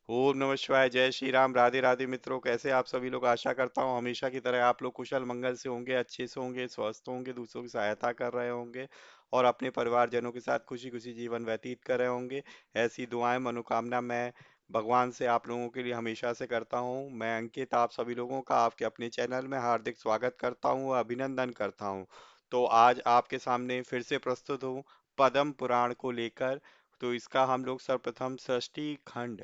ओम नमः शिवाय। जय श्री राम। राधे राधे मित्रों, कैसे आप सभी लोग। आशा करता हूँ हमेशा की तरह आप लोग कुशल मंगल से होंगे, अच्छे से होंगे, स्वस्थ होंगे, दूसरों की सहायता कर रहे होंगे और अपने परिवारजनों के साथ खुशी खुशी जीवन व्यतीत कर रहे होंगे। ऐसी दुआएं मनोकामना मैं भगवान से आप लोगों के लिए हमेशा से करता हूँ। मैं अंकित आप सभी लोगों का आपके अपने चैनल में हार्दिक स्वागत करता हूँ, अभिनंदन करता हूँ। तो आज आपके सामने फिर से प्रस्तुत हूँ पद्म पुराण को लेकर। तो इसका हम लोग सर्वप्रथम सृष्टि खंड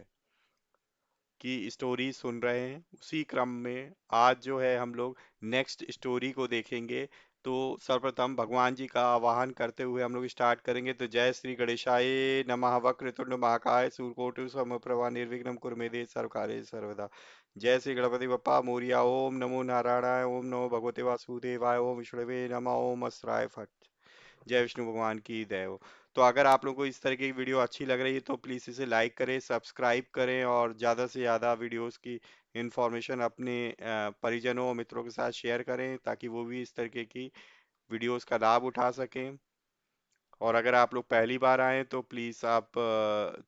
की स्टोरी सुन रहे हैं। उसी क्रम में आज जो है हम लोग नेक्स्ट स्टोरी को देखेंगे। तो सर्वप्रथम भगवान जी का आवाहन करते हुए हम लोग स्टार्ट करेंगे। तो जय श्री गणेशाय नमः। वक्रतुंड महाकाय सूर्यकोटि समप्रभा निर्विघ्नं कुरु मे देव सर्वकार्येषु सर्वदा। जय श्री गणपति बप्पा मोरिया। ओम नमो नारायणाय। ओम नमो भगवते वासुदेवाय। ओम विष्णुवे नमः। ओम अस्राय फट। जय विष्णु भगवान की जय हो। तो अगर आप लोगों को इस तरह की वीडियो अच्छी लग रही है तो प्लीज़ इसे लाइक करें, सब्सक्राइब करें और ज़्यादा से ज़्यादा वीडियोस की इंफॉर्मेशन अपने परिजनों और मित्रों के साथ शेयर करें ताकि वो भी इस तरीके की वीडियोस का लाभ उठा सकें। और अगर आप लोग पहली बार आए तो प्लीज़ आप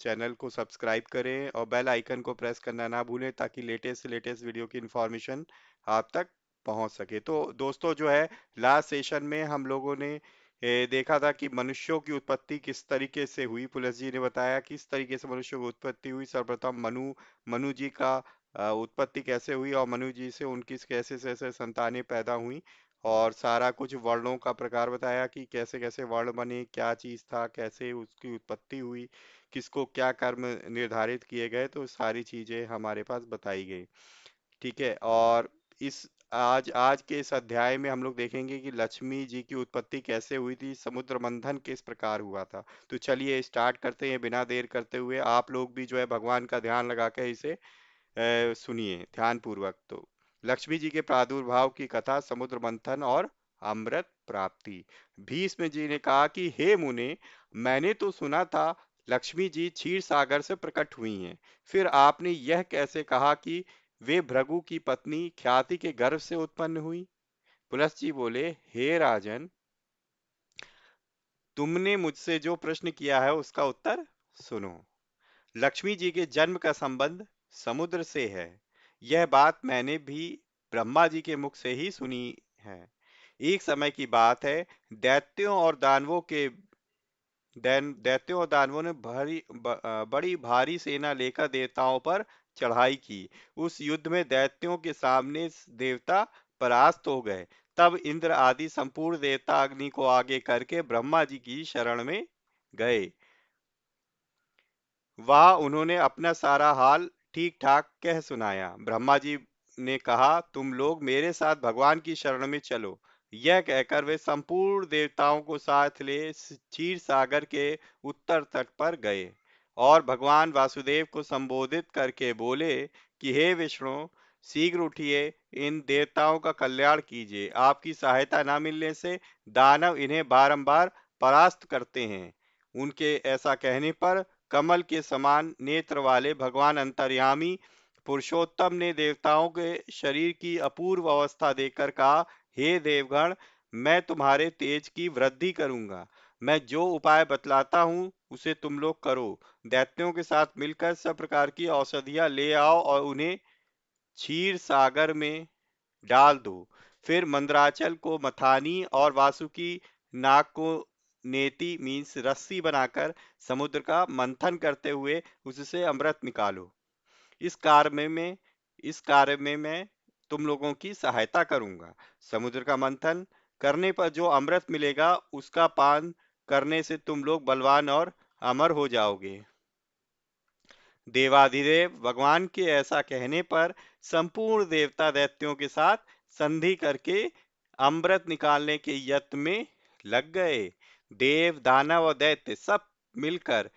चैनल को सब्सक्राइब करें और बेल आइकन को प्रेस करना ना भूलें ताकि लेटेस्ट से लेटेस्ट वीडियो की इंफॉर्मेशन आप तक पहुंच सके। तो दोस्तों जो है लास्ट सेशन में हम लोगों ने देखा था कि मनुष्यों की उत्पत्ति किस तरीके से हुई। पुलस जी ने बताया किस तरीके से मनुष्यों की उत्पत्ति हुई। सर्वप्रथम मनु मनु जी का उत्पत्ति कैसे हुई और मनु जी से उनकी कैसे कैसे संतानें पैदा हुई और सारा कुछ वर्णों का प्रकार बताया कि कैसे कैसे वर्ण बने, क्या चीज था, कैसे उसकी उत्पत्ति हुई, किसको क्या कर्म निर्धारित किए गए। तो सारी चीजें हमारे पास बताई गई। ठीक है। और इस आज आज के इस अध्याय में हम लोग देखेंगे कि लक्ष्मी जी की उत्पत्ति कैसे हुई थी, समुद्र मंथन किस प्रकार हुआ था। तो चलिए स्टार्ट करते हैं बिना देर करते हुए। आप लोग भी जो है भगवान का ध्यान लगा के इसे सुनिए ध्यान पूर्वक। तो लक्ष्मी जी के प्रादुर्भाव की कथा, समुद्र मंथन और अमृत प्राप्ति। भीष्म जी ने कहा कि हे मुने, मैंने तो सुना था लक्ष्मी जी क्षीर सागर से प्रकट हुई हैं। फिर आपने यह कैसे कहा कि वे भृगु की पत्नी ख्याति के गर्भ से उत्पन्न हुई। पुलस्त जी बोले, हे राजन, तुमने मुझसे जो प्रश्न किया है उसका उत्तर सुनो। लक्ष्मी जी के जन्म का संबंध समुद्र से है। यह बात मैंने भी ब्रह्मा जी के मुख से ही सुनी है। एक समय की बात है, दैत्यों और दानवों के दैत्यों और दानवों ने बड़ी भारी सेना लेकर देवताओं पर चढ़ाई की। उस युद्ध में दैत्यों के सामने देवता परास्त हो गए। तब इंद्र आदि संपूर्ण देवता अग्नि को आगे करके ब्रह्मा जी की शरण में गए। वहां उन्होंने अपना सारा हाल ठीक ठाक कह सुनाया। ब्रह्मा जी ने कहा, तुम लोग मेरे साथ भगवान की शरण में चलो। यह कहकर वे संपूर्ण देवताओं को साथ ले क्षीर सागर के उत्तर तट पर गए और भगवान वासुदेव को संबोधित करके बोले कि हे विष्णु, शीघ्र उठिए, इन देवताओं का कल्याण कीजिए। आपकी सहायता न मिलने से दानव इन्हें बारंबार परास्त करते हैं। उनके ऐसा कहने पर कमल के समान नेत्र वाले भगवान अंतर्यामी पुरुषोत्तम ने देवताओं के शरीर की अपूर्व अवस्था देखकर कहा, हे देवगण, मैं तुम्हारे तेज की वृद्धि करूंगा। मैं जो उपाय बतलाता हूँ उसे तुम लोग करो। दैत्यों के साथ मिलकर सब प्रकार की औषधियां ले आओ और उन्हें क्षीर सागर में डाल दो। फिर मंदराचल को मथानी और वासुकी नाग को नेति मीन्स रस्सी बनाकर समुद्र का मंथन करते हुए उससे अमृत निकालो। इस कार्य में मैं इस कार्य में मैं तुम लोगों की सहायता करूंगा। समुद्र का मंथन करने पर जो अमृत मिलेगा उसका पान करने से तुम लोग बलवान और अमर हो जाओगे। देवाधिदेव भगवान के ऐसा कहने पर संपूर्ण देवता दैत्यों के साथ संधि करके अमृत निकालने के यत्न में लग गए। देव दानव और दैत्य सब मिलकर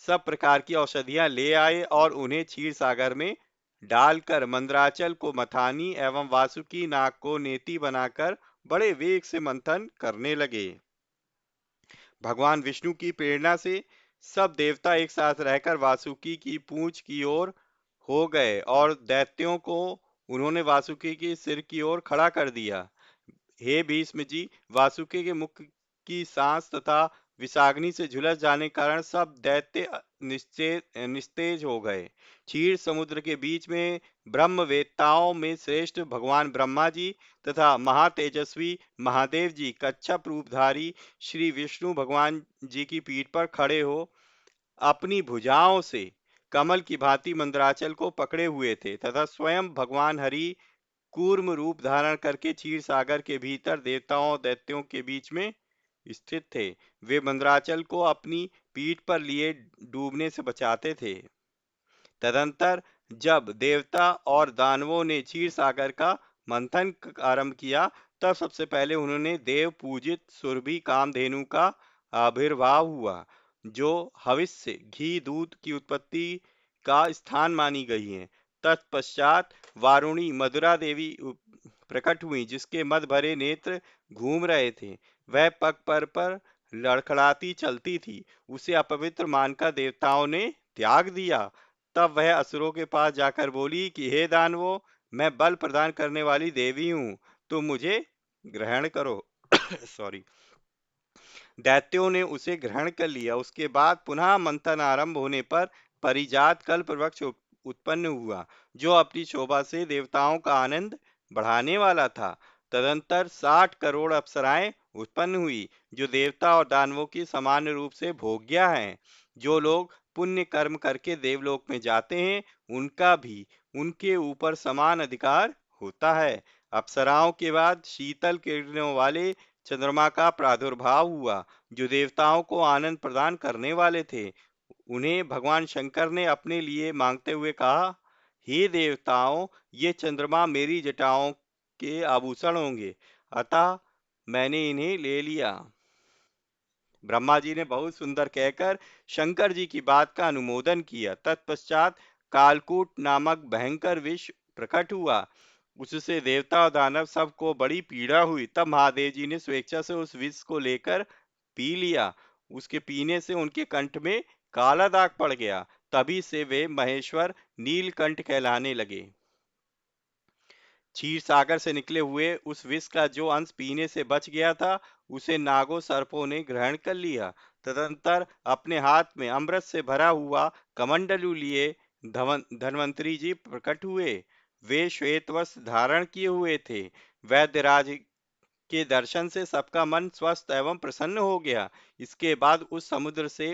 सब प्रकार की औषधियां ले आए और उन्हें क्षीर सागर में डालकर मंदराचल को मथानी एवं वासुकी नाग को नेति बनाकर बड़े वेग से मंथन करने लगे। भगवान विष्णु की प्रेरणा से सब देवता एक साथ रहकर वासुकी की पूंछ की ओर हो गए और दैत्यों को उन्होंने वासुकी के सिर की ओर खड़ा कर दिया। हे भीष्म जी, वासुकी के मुख की सांस तथा विषाग्नि से झुलस जाने के कारण सब दैत्य निस्तेज हो गए। क्षीर समुद्र के बीच में ब्रह्मवेत्ताओं में श्रेष्ठ भगवान ब्रह्मा जी तथा महातेजस्वी महादेव जी कच्छप रूपधारी श्री विष्णु भगवान जी की पीठ पर खड़े हो अपनी भुजाओं से कमल की भांति मंदराचल को पकड़े हुए थे तथा स्वयं भगवान हरि कूर्म रूप धारण करके क्षीर सागर के भीतर देवताओं और दैत्यों के बीच में स्थित थे। वे मंदराचल को अपनी पीठ पर लिए डूबने से बचाते थे। तदंतर जब देवता और दानवों ने क्षीर सागर का मंथन आरंभ किया, तब सबसे पहले उन्होंने देव पूजित सुरभि कामधेनु का आविर्भाव हुआ, जो हविष्य घी दूध की उत्पत्ति का स्थान मानी गई है। तत्पश्चात वारुणी मधुरा देवी प्रकट हुई, जिसके मद भरे नेत्र घूम रहे थे। वह पग पर लड़खड़ाती चलती थी। उसे अपवित्र मानकर देवताओं ने त्याग दिया। तब वह असुरों के पास जाकर बोली कि हे दानवों, मैं बल प्रदान करने वाली देवी हूँ, तुम मुझे ग्रहण करो। सॉरी। दैत्यों ने उसे ग्रहण कर लिया। उसके बाद पुनः मंथन आरंभ होने पर परिजात कल्प वृक्ष उत्पन्न हुआ, जो अपनी शोभा से देवताओं का आनंद बढ़ाने वाला था। तदंतर 60 करोड़ अप्सराएं उत्पन्न हुई, जो देवता और दानवों की समान रूप से भोग्या हैं। जो लोग पुण्य कर्म करके देवलोक में जाते हैं, उनका भी उनके ऊपर समान अधिकार होता है। अप्सराओं के बाद शीतल किरणों वाले चंद्रमा का प्रादुर्भाव हुआ, जो देवताओं को आनंद प्रदान करने वाले थे। उन्हें भगवान शंकर ने अपने लिए मांगते हुए कहा, हे देवताओं, ये चंद्रमा मेरी जटाओं के आभूषण होंगे, अतः मैंने इन्हें ले लिया। ब्रह्मा जी ने बहुत सुंदर कहकर शंकर जी की बात का अनुमोदन किया। तत्पश्चात कालकूट नामक भयंकर विष प्रकट हुआ। उससे देवता और दानव सबको बड़ी पीड़ा हुई। तब महादेव जी ने स्वेच्छा से उस विष को लेकर पी लिया। उसके पीने से उनके कंठ में काला दाग पड़ गया। तभी से वे महेश्वर नीलकंठ कहलाने लगे। क्षीर सागर से निकले हुए उस विष का जो अंश पीने से बच गया था, उसे नागों सर्पों ने ग्रहण कर लिया। तदंतर अपने हाथ में अमृत से भरा हुआ कमंडलू लिए धन्वंतरी जी प्रकट हुए। वे श्वेत वस्त्र धारण किए हुए थे। वैद्यराज के दर्शन से सबका मन स्वस्थ एवं प्रसन्न हो गया। इसके बाद उस समुद्र से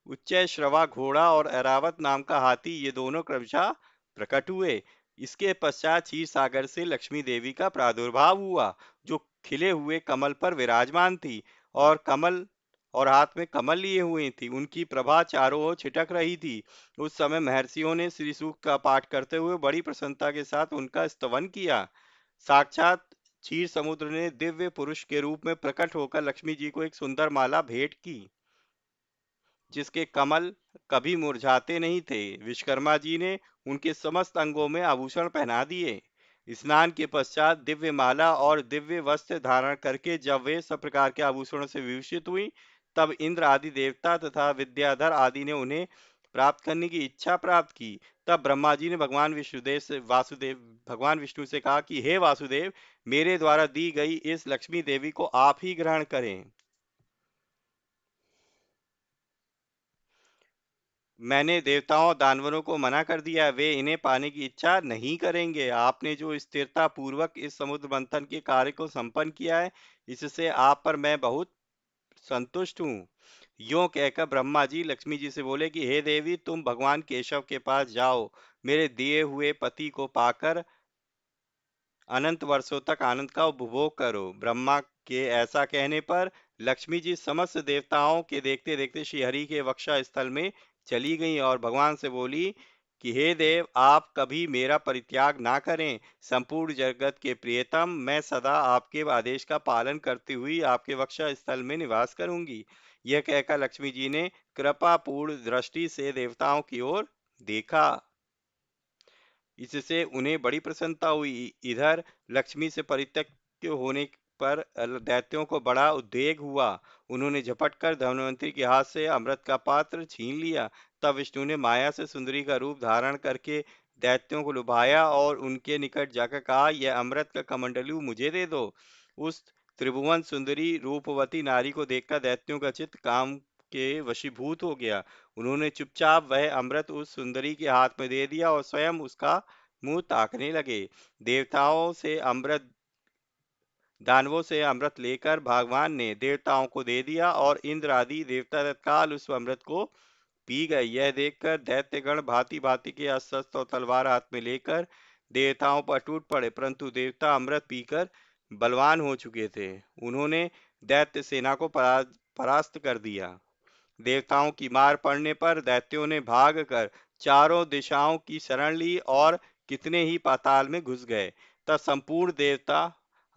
उच्चैश्रवा घोड़ा और ऐरावत नाम का हाथी, ये दोनों क्रमशः प्रकट हुए। इसके पश्चात क्षीर सागर से लक्ष्मी देवी का प्रादुर्भाव हुआ, जो खिले हुए कमल पर विराजमान थी और हाथ में कमल लिए हुए थी। उनकी प्रभा चारों ओर छिटक रही थी। उस समय महर्षियों ने श्री सूक्त का पाठ करते हुए बड़ी प्रसन्नता के साथ उनका स्तवन किया। साक्षात क्षीर समुद्र ने दिव्य पुरुष के रूप में प्रकट होकर लक्ष्मी जी को एक सुंदर माला भेंट की, जिसके कमल कभी मुरझाते नहीं थे। विश्वकर्मा जी ने उनके समस्त अंगों में आभूषण पहना दिए। स्नान के पश्चात दिव्य माला और दिव्य वस्त्र धारण करके जब वे सब प्रकार के आभूषणों से विभूषित हुई, तब इंद्र आदि देवता तथा विद्याधर आदि ने उन्हें प्राप्त करने की इच्छा प्राप्त की। तब ब्रह्मा जी ने भगवान विष्णु से कहा कि हे वासुदेव, मेरे द्वारा दी गई इस लक्ष्मी देवी को आप ही ग्रहण करें। मैंने देवताओं और दानवरों को मना कर दिया, वे इन्हें पाने की इच्छा नहीं करेंगे। आपने जो स्थिरता पूर्वक इस समुद्र मंथन के कार्य को संपन्न किया है, इससे आप पर मैं बहुत संतुष्ट हूँ। यों कहकर ब्रह्मा जी लक्ष्मी जी से बोले कि हे देवी, तुम भगवान केशव के पास जाओ। मेरे दिए हुए पति को पाकर अनंत वर्षों तक आनंद का उपभोग करो। ब्रह्मा के ऐसा कहने पर लक्ष्मी जी समस्त देवताओं के देखते देखते श्रीहरि के वक्षा स्थल में चली गईं और भगवान से बोली कि हे देव, आप कभी मेरा परित्याग ना करें। संपूर्ण जगत के प्रियतम, मैं सदा आपके आदेश का पालन करती हुई आपके वक्षा स्थल में निवास करूंगी। यह कहकर लक्ष्मी जी ने कृपापूर्ण दृष्टि से देवताओं की ओर देखा। इससे उन्हें बड़ी प्रसन्नता हुई। इधर लक्ष्मी से परित्यक्त होने पर दैत्यों को बड़ा उद्वेग हुआ। उन्होंने झपट कर धन्वंतरी के हाथ से अमृत का पात्र छीन लिया। तब विष्णु ने माया से सुंदरी का रूप धारण करके दैत्यों को लुभाया और उनके निकट जाकर कहा, यह अमृत का कमंडलू मुझे दे दो। उस त्रिभुवन सुंदरी रूपवती नारी को देखकर दैत्यों का चित्त काम के वशीभूत हो गया। उन्होंने चुपचाप वह अमृत उस सुंदरी के हाथ में दे दिया और स्वयं उसका मुंह ताकने लगे। देवताओं से अमृत दानवों से अमृत लेकर भगवान ने देवताओं को दे दिया और इंद्र आदि देवता तत्काल उस अमृत को पी गए। यह देखकर दैत्यगण भांति भांति के अस्त्र और तलवार हाथ में लेकर देवताओं पर टूट पड़े, परंतु देवता अमृत पीकर बलवान हो चुके थे। उन्होंने दैत्य सेना को परास्त कर दिया। देवताओं की मार पड़ने पर दैत्यों ने भागकर चारों दिशाओं की शरण ली और कितने ही पाताल में घुस गए। तब संपूर्ण देवता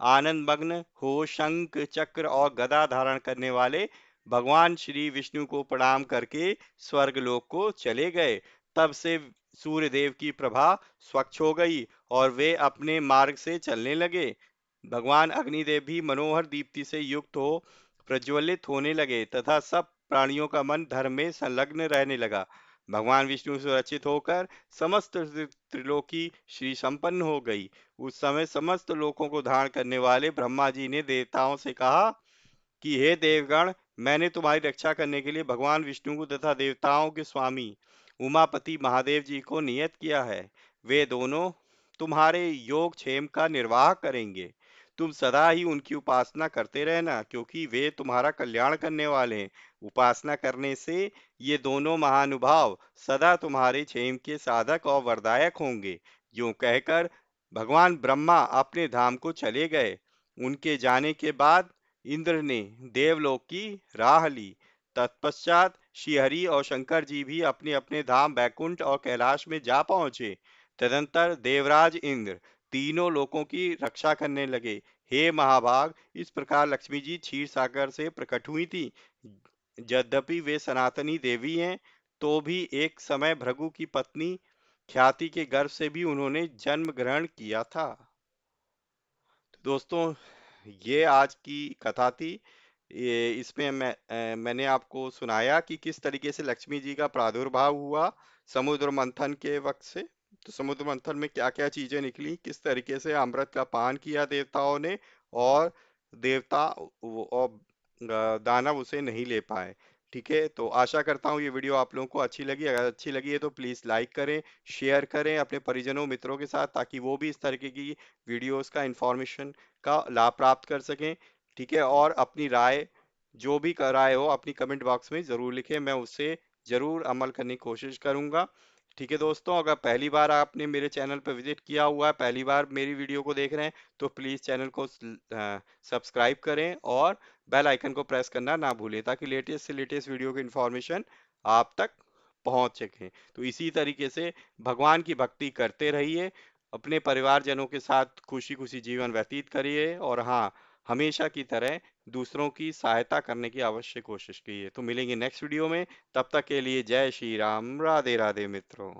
आनंद मग्न हो शंख चक्र और गदा धारण करने वाले भगवान श्री विष्णु को प्रणाम करके स्वर्गलोक को चले गए। तब से सूर्य देव की प्रभा स्वच्छ हो गई और वे अपने मार्ग से चलने लगे। भगवान अग्निदेव भी मनोहर दीप्ति से युक्त हो प्रज्वलित होने लगे तथा सब प्राणियों का मन धर्म में संलग्न रहने लगा। भगवान विष्णु सुरक्षित होकर समस्त त्रिलोकी श्री संपन्न हो गई। उस समय समस्त लोकों को धारण करने वाले ब्रह्मा जी ने देवताओं से कहा कि हे देवगण, मैंने तुम्हारी रक्षा करने के लिए भगवान विष्णु को तथा देवताओं के स्वामी उमापति महादेव जी को नियत किया है। वे दोनों तुम्हारे योग क्षेम का निर्वाह करेंगे। तुम सदा ही उनकी उपासना करते रहना, क्योंकि वे तुम्हारा कल्याण करने वाले हैं। उपासना करने से ये दोनों महानुभाव सदा तुम्हारे क्षेम के साधक और वरदायक होंगे। यूं कहकर भगवान ब्रह्मा अपने धाम को चले गए। उनके जाने के बाद इंद्र ने देवलोक की राह ली। तत्पश्चात श्रीहरि और शंकर जी भी अपने अपने धाम बैकुंठ और कैलाश में जा पहुंचे। तदंतर देवराज इंद्र तीनों लोकों की रक्षा करने लगे। हे महाभाग, इस प्रकार लक्ष्मी जी क्षीर सागर से प्रकट हुई थी। यद्यपि वे सनातनी देवी हैं, तो भी एक समय भृगु की पत्नी ख्याति के गर्भ से भी उन्होंने जन्म ग्रहण किया था। तो दोस्तों, ये आज की कथा थी। ये इसमें मैंने आपको सुनाया कि किस तरीके से लक्ष्मी जी का प्रादुर्भाव हुआ समुद्र मंथन के वक्त से। तो समुद्र मंथन में क्या क्या चीजें निकली, किस तरीके से अमृत का पान किया देवताओं ने, और देवता और दानव उसे नहीं ले पाए। ठीक है, तो आशा करता हूँ ये वीडियो आप लोगों को अच्छी लगी। अगर अच्छी लगी है तो प्लीज़ लाइक करें, शेयर करें अपने परिजनों मित्रों के साथ, ताकि वो भी इस तरीके की वीडियोस का इंफॉर्मेशन का लाभ प्राप्त कर सकें। ठीक है, और अपनी राय, जो भी राय हो, अपनी कमेंट बॉक्स में ज़रूर लिखें, मैं उससे ज़रूर अमल करने की कोशिश करूंगा। ठीक है दोस्तों, अगर पहली बार आपने मेरे चैनल पर विजिट किया हुआ है, पहली बार मेरी वीडियो को देख रहे हैं, तो प्लीज़ चैनल को सब्सक्राइब करें और बेल आइकन को प्रेस करना ना भूलें, ताकि लेटेस्ट से लेटेस्ट वीडियो की इन्फॉर्मेशन आप तक पहुंच सके। तो इसी तरीके से भगवान की भक्ति करते रहिए, अपने परिवारजनों के साथ खुशी खुशी जीवन व्यतीत करिए, और हाँ, हमेशा की तरह दूसरों की सहायता करने की अवश्य कोशिश कीजिए। तो मिलेंगे नेक्स्ट वीडियो में, तब तक के लिए जय श्री राम, राधे राधे मित्रों।